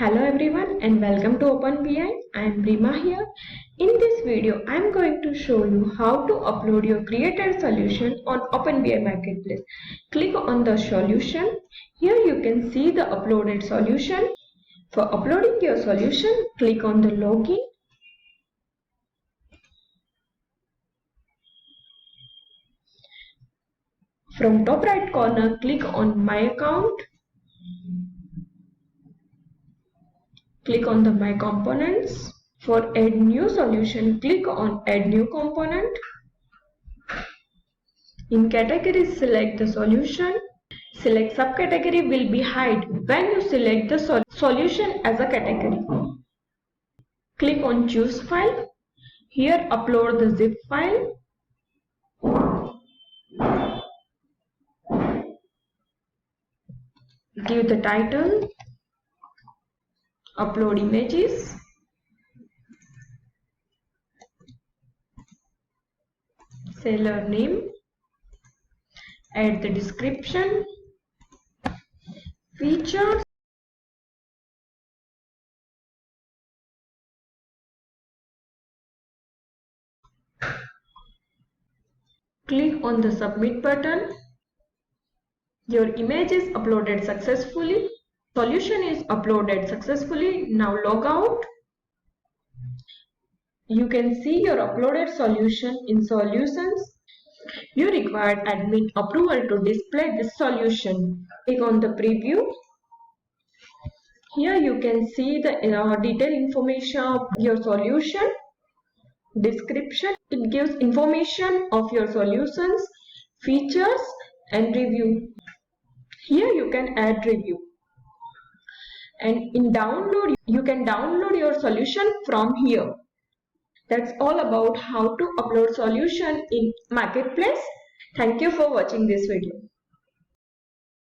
Hello everyone and welcome to Opnbi. I am Rima here. In this video, I am going to show you how to upload your created solution on Opnbi marketplace. Click on the solution. Here you can see the uploaded solution. For uploading your solution, click on the login. From top right corner, click on my account. Click on the My Components. For Add New Solution, click on Add New Component. In Categories, select the solution. Select Subcategory will be hide when you select the solution as a category. Click on Choose File. Here upload the zip file. Give the title. Upload images. Seller name. Add the description. Features. Click on the submit button. Your image is uploaded successfully. Solution is uploaded successfully. Now log out. You can see your uploaded solution in Solutions. You require admin approval to display this solution. Click on the preview. Here you can see the detailed information of your solution. Description. It gives information of your solutions, features and review. Here you can add review. And in download, you can download your solution from here. That's all about how to upload solution in Marketplace. Thank you for watching this video.